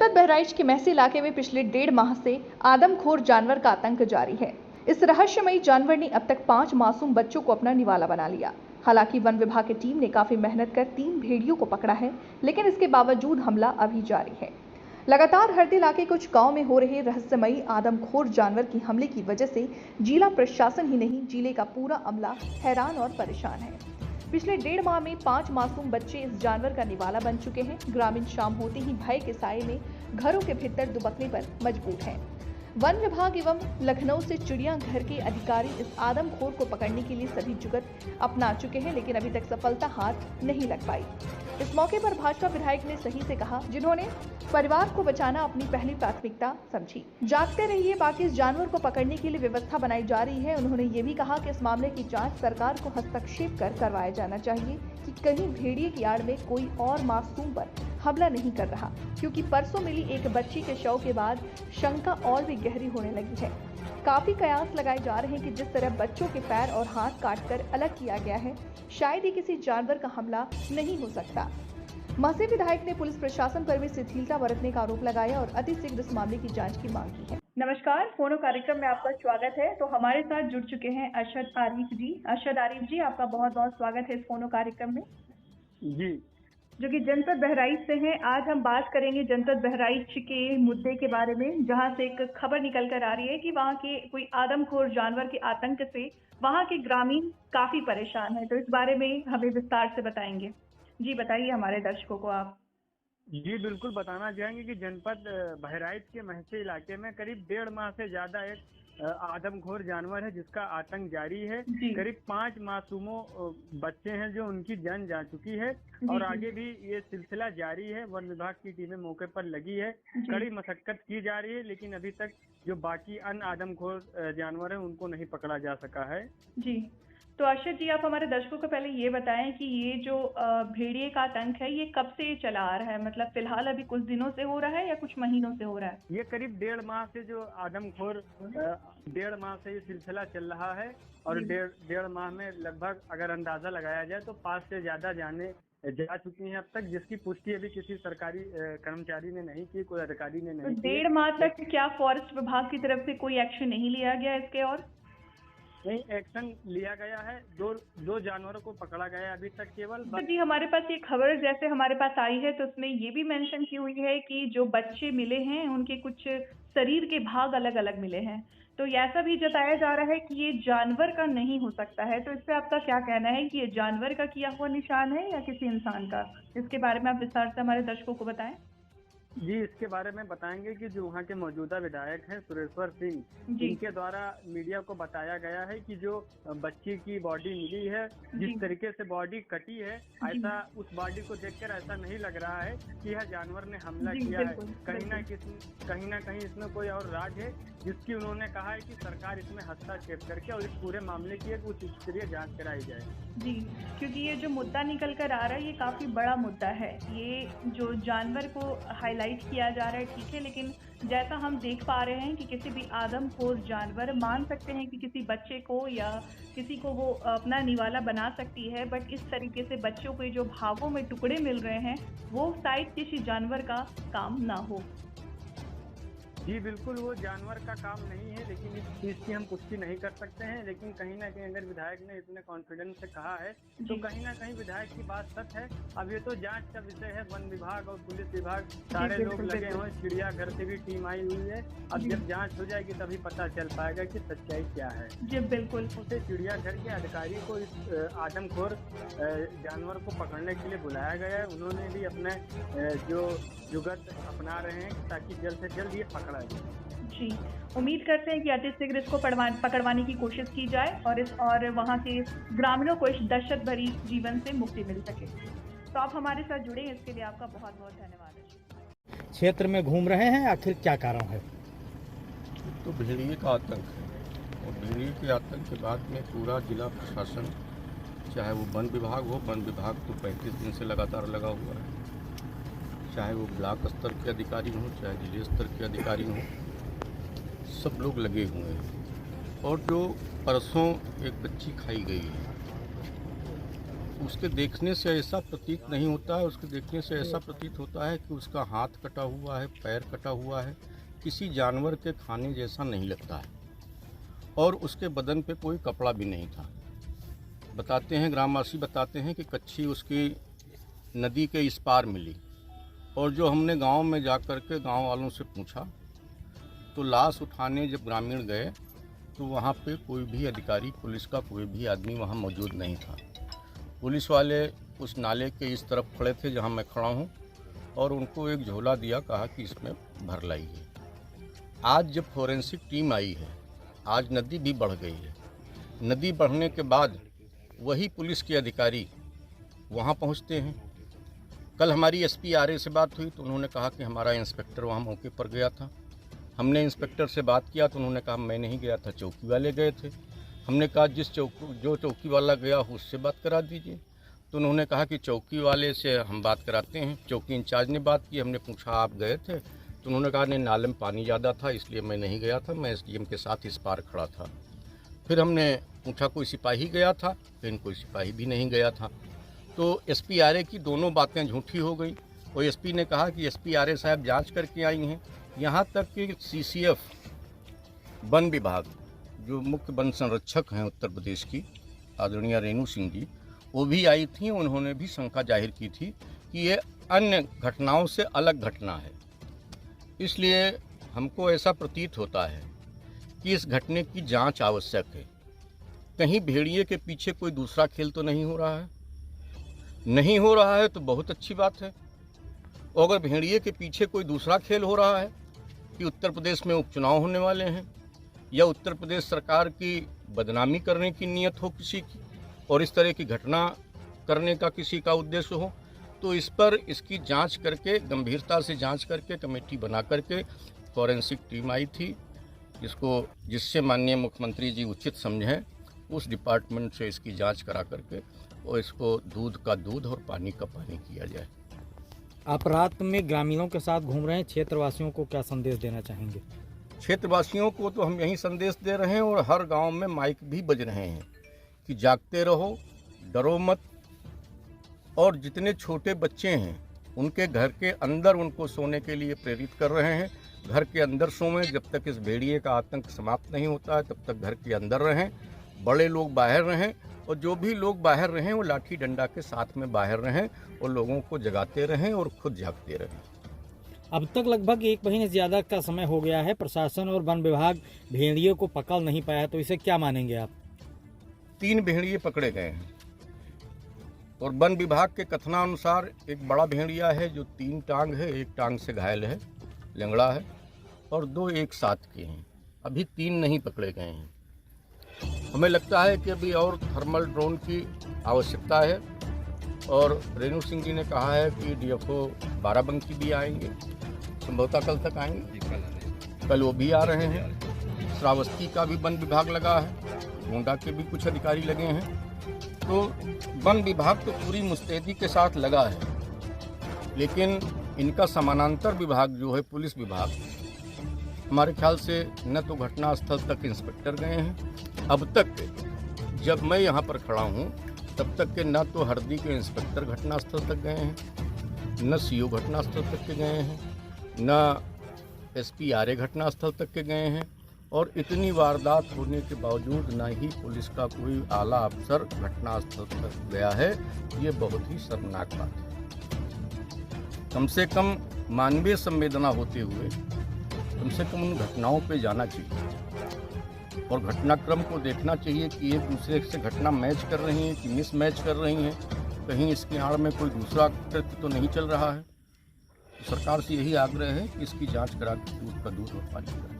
जनपद बहराइच के महसी इलाके में पिछले 1.5 माह से आदमखोर जानवर का आतंक जारी है। इस रहस्यमयी जानवर ने अब तक 5 मासूम बच्चों को अपना निवाला बना लिया। हालांकि वन विभाग की टीम ने काफी मेहनत कर 3 भेड़ियों को पकड़ा है, लेकिन इसके बावजूद हमला अभी जारी है। लगातार हरदी इलाके कुछ गांव में हो रहे रहस्यमयी आदमखोर जानवर की हमले की वजह से जिला प्रशासन ही नहीं, जिले का पूरा अमला हैरान और परेशान है। पिछले 1.5 माह में 5 मासूम बच्चे इस जानवर का निवाला बन चुके हैं। ग्रामीण शाम होते ही भय के साए में घरों के भीतर दुबकने पर मजबूर हैं। वन विभाग एवं लखनऊ से चिड़ियाघर के अधिकारी इस आदमखोर को पकड़ने के लिए सभी जुगत अपना चुके हैं, लेकिन अभी तक सफलता हाथ नहीं लग पाई। इस मौके पर भाजपा विधायक ने सही से कहा, जिन्होंने परिवार को बचाना अपनी पहली प्राथमिकता समझी। जागते रहिए, बाकी इस जानवर को पकड़ने के लिए व्यवस्था बनाई जा रही है। उन्होंने ये भी कहा कि इस मामले की जांच सरकार को हस्तक्षेप कर करवाया जाना चाहिए कि कहीं भेड़िए की आड़ में कोई और मासूम पर हमला नहीं कर रहा, क्योंकि परसों मिली एक बच्ची के शव के बाद शंका और भी गहरी होने लगी है। काफी कयास लगाए जा रहे हैं कि जिस तरह बच्चों के पैर और हाथ काटकर अलग किया गया है, शायद ही किसी जानवर का हमला नहीं हो सकता। महसी विधायक ने पुलिस प्रशासन पर भी शिथिलता बरतने का आरोप लगाया और अतिशीघ्र इस मामले की जांच की मांग की है। नमस्कार, फोनो कार्यक्रम में आपका स्वागत है। तो हमारे साथ जुड़ चुके हैं अरशद आरिफ जी। अरशद आरिफ जी, आपका बहुत बहुत स्वागत है इस फोनो कार्यक्रम में जी, जो कि जनपद बहराइच से हैं। आज हम बात करेंगे जनपद बहराइच के मुद्दे के बारे में, जहां से एक खबर निकल कर आ रही है कि वहां के कोई आदमखोर जानवर के आतंक से वहां के ग्रामीण काफी परेशान हैं। तो इस बारे में हमें विस्तार से बताएंगे। जी बताइए हमारे दर्शकों को आप। जी बिल्कुल बताना चाहेंगे कि जनपद बहराइच के महसी इलाके में करीब 1.5 माह से ज्यादा एक आदमखोर जानवर है जिसका आतंक जारी है। करीब 5 मासूमों बच्चे हैं जो उनकी जान जा चुकी है और आगे भी ये सिलसिला जारी है। वन विभाग की टीमें मौके पर लगी है, कड़ी मशक्कत की जा रही है, लेकिन अभी तक जो बाकी अन्य आदमखोर जानवर है उनको नहीं पकड़ा जा सका है। जी, तो अरशद जी, आप हमारे दर्शकों को पहले ये बताएं कि ये जो भेड़िए का आतंक है, ये कब से चला आ रहा है? मतलब फिलहाल अभी कुछ दिनों से हो रहा है या कुछ महीनों से हो रहा है? ये करीब 1.5 माह से जो आदमखोर 1.5 माह से ये सिलसिला चल रहा है और 1.5 माह में लगभग अगर अंदाजा लगाया जाए तो 5 से ज्यादा जाने जा चुकी हैं अब तक, जिसकी पुष्टि अभी किसी सरकारी कर्मचारी ने नहीं की, कोई अधिकारी ने नहीं की। 1.5 माह तक क्या फॉरेस्ट विभाग की तरफ से कोई एक्शन नहीं लिया गया इसके? और नहीं, एक्शन लिया गया है। दो जानवरों को पकड़ा गया है अभी तक केवल। जी, हमारे पास ये खबर जैसे हमारे पास आई है तो उसमें ये भी मेंशन की हुई है कि जो बच्चे मिले हैं उनके कुछ शरीर के भाग अलग अलग मिले हैं। तो ऐसा भी जताया जा रहा है कि ये जानवर का नहीं हो सकता है। तो इस पे आपका क्या कहना है कि ये जानवर का किया हुआ निशान है या किसी इंसान का? इसके बारे में आप विस्तार से हमारे दर्शकों को बताएं। जी, इसके बारे में बताएंगे कि जो वहाँ के मौजूदा विधायक हैं सुरेश्वर सिंह, इनके द्वारा मीडिया को बताया गया है कि जो बच्ची की बॉडी मिली है, जिस तरीके से बॉडी कटी है, ऐसा उस बॉडी को देखकर ऐसा नहीं लग रहा है कि यह जानवर ने हमला किया है। कहीं ना कहीं इसमें कोई और राज है, जिसकी उन्होंने कहा है कि सरकार इसमें हस्तक्षेप करके और इस पूरे मामले की एक उच्च स्तरीय जाँच कराई जाए। जी, क्योंकि ये जो मुद्दा निकल कर आ रहा है ये काफी बड़ा मुद्दा है। ये जो जानवर को हाईलाइट किया जा रहा है, ठीक है, लेकिन जैसा हम देख पा रहे हैं कि किसी भी आदमखोर जानवर, मान सकते हैं कि किसी बच्चे को या किसी को वो अपना निवाला बना सकती है, बट इस तरीके से बच्चों को जो भागों में टुकड़े मिल रहे हैं वो शायद किसी जानवर का काम ना हो। जी बिल्कुल, वो जानवर का काम नहीं है, लेकिन इस चीज़ की हम पुष्टि नहीं कर सकते हैं। लेकिन कहीं ना कहीं अगर विधायक ने इतने कॉन्फिडेंस से कहा है तो कहीं ना कहीं विधायक की बात सच है। अब ये तो जांच का विषय है। वन विभाग और पुलिस विभाग सारे लोग लगे हुए, चिड़ियाघर से भी टीम आई हुई है। अब जब जांच हो जाएगी तभी पता चल पाएगा कि सच्चाई क्या है। जी बिल्कुल, उसे चिड़ियाघर के अधिकारी को इस आदमखोर जानवर को पकड़ने के लिए बुलाया गया है। उन्होंने भी अपने जो जुगत अपना रहे हैं ताकि जल्द से जल्द ये पकड़ा जाए। जी, उम्मीद करते हैं कि अतिशीघ्र इसको पकड़वाने की कोशिश की जाए और वहाँ के ग्रामीणों को इस दहशत भरी जीवन से मुक्ति मिल सके। तो आप हमारे साथ जुड़े, इसके लिए आपका बहुत बहुत धन्यवाद है। क्षेत्र में घूम रहे हैं, आखिर क्या कारण है? तो भेड़िए का आतंक है और भेड़िए के आतंक के बाद में पूरा जिला प्रशासन, चाहे वो वन विभाग हो, वन विभाग तो 35 दिन से लगातार लगा हुआ है, चाहे वो ब्लॉक स्तर के अधिकारी हों, चाहे जिले स्तर के अधिकारी हों, सब लोग लगे हुए हैं। और जो परसों एक बच्ची खाई गई है उसके देखने से ऐसा प्रतीत नहीं होता है, उसके देखने से ऐसा प्रतीत होता है कि उसका हाथ कटा हुआ है, पैर कटा हुआ है, किसी जानवर के खाने जैसा नहीं लगता है और उसके बदन पे कोई कपड़ा भी नहीं था। बताते हैं, ग्रामवासी बताते हैं कि कच्ची उसकी नदी के इस पार मिली और जो हमने गांव में जा कर के गाँव वालों से पूछा तो लाश उठाने जब ग्रामीण गए तो वहाँ पे कोई भी अधिकारी, पुलिस का कोई भी आदमी वहाँ मौजूद नहीं था। पुलिस वाले उस नाले के इस तरफ खड़े थे जहाँ मैं खड़ा हूँ और उनको एक झोला दिया, कहा कि इसमें भर लाइए। आज जब फोरेंसिक टीम आई है, आज नदी भी बढ़ गई है। नदी बढ़ने के बाद वही पुलिस के अधिकारी वहाँ पहुँचते हैं। कल हमारी एसपी आरए से बात हुई तो उन्होंने कहा कि हमारा इंस्पेक्टर वहाँ मौके पर गया था। हमने इंस्पेक्टर से बात किया तो उन्होंने कहा मैं नहीं गया था, चौकी वाले गए थे। हमने कहा जो चौकी वाला गया हो उससे बात करा दीजिए, तो उन्होंने कहा कि चौकी वाले से हम बात कराते हैं। चौकी इंचार्ज ने बात की, हमने पूछा आप गए थे, तो उन्होंने कहा नहीं, नाले में पानी ज़्यादा था इसलिए मैं नहीं गया था, मैं एसडीएम के साथ इस पार खड़ा था। फिर हमने पूछा कोई सिपाही गया था, लेकिन कोई सिपाही भी नहीं गया था। तो एसपी आरए की दोनों बातें झूठी हो गई और एसपी ने कहा कि एसपी आरए साहब जांच करके आई हैं। यहाँ तक कि सीसीएफ वन विभाग, जो मुख्य वन संरक्षक हैं उत्तर प्रदेश की, आदरणीय रेणु सिंह जी, वो भी आई थी। उन्होंने भी शंका जाहिर की थी कि ये अन्य घटनाओं से अलग घटना है। इसलिए हमको ऐसा प्रतीत होता है कि इस घटने की जांच आवश्यक है। कहीं भेड़िए के पीछे कोई दूसरा खेल तो नहीं हो रहा है? नहीं हो रहा है तो बहुत अच्छी बात है। और अगर भेड़िए के पीछे कोई दूसरा खेल हो रहा है कि उत्तर प्रदेश में उपचुनाव होने वाले हैं या उत्तर प्रदेश सरकार की बदनामी करने की नीयत हो किसी की और इस तरह की घटना करने का किसी का उद्देश्य हो, तो इस पर इसकी जांच करके, गंभीरता से जांच करके, कमेटी बना करके फॉरेंसिक टीम आई थी, जिससे माननीय मुख्यमंत्री जी उचित समझें, उस डिपार्टमेंट से इसकी जांच करा करके और इसको दूध का दूध और पानी का पानी किया जाए। आप रात में ग्रामीणों के साथ घूम रहे हैं, क्षेत्रवासियों को क्या संदेश देना चाहेंगे? क्षेत्रवासियों को तो हम यही संदेश दे रहे हैं और हर गांव में माइक भी बज रहे हैं कि जागते रहो, डरो मत। और जितने छोटे बच्चे हैं उनके घर के अंदर उनको सोने के लिए प्रेरित कर रहे हैं। घर के अंदर सोएं, जब तक इस भेड़िए का आतंक समाप्त नहीं होता है तब तक घर के अंदर रहें। बड़े लोग बाहर रहें और जो भी लोग बाहर रहें वो लाठी डंडा के साथ में बाहर रहें और लोगों को जगाते रहें और खुद जागते रहें। अब तक लगभग 1 महीने ज़्यादा का समय हो गया है, प्रशासन और वन विभाग भेड़ियों को पकड़ नहीं पाया, तो इसे क्या मानेंगे आप? 3 भेड़िए पकड़े गए हैं और वन विभाग के कथनानुसार एक बड़ा भेड़िया है जो 3 टांग है, 1 टांग से घायल है, लंगड़ा है, और 2 एक साथ के हैं। अभी 3 नहीं पकड़े गए हैं। हमें लगता है कि अभी और थर्मल ड्रोन की आवश्यकता है और रेणु सिंह जी ने कहा है कि डीएफओ बाराबंकी भी आएंगे, संभवतः कल तक आएंगे, कल वो भी आ रहे हैं। श्रावस्ती का भी वन विभाग लगा है, गोंडा के भी कुछ अधिकारी लगे हैं। तो वन विभाग तो पूरी मुस्तैदी के साथ लगा है, लेकिन इनका समानांतर विभाग जो है पुलिस विभाग, हमारे ख्याल से न तो घटनास्थल तक इंस्पेक्टर गए हैं। अब तक जब मैं यहाँ पर खड़ा हूँ तब तक के न तो हरदी के इंस्पेक्टर घटनास्थल तक गए हैं, न सीओ घटनास्थल तक के गए हैं, न एसपी आरए घटनास्थल तक के गए हैं। और इतनी वारदात होने के बावजूद न ही पुलिस का कोई आला अफसर घटनास्थल तक गया है। ये बहुत ही शर्मनाक बात है। कम से कम मानवीय संवेदना होते हुए कम से कम उन घटनाओं पे जाना चाहिए और घटनाक्रम को देखना चाहिए कि एक दूसरे से घटना मैच कर रही हैं कि मिस मैच कर रही हैं, कहीं इसकी आड़ में कोई दूसरा कृत्य तो नहीं चल रहा है। तो सरकार से यही आग्रह है कि इसकी जांच करा के दूध का दूध और पानी का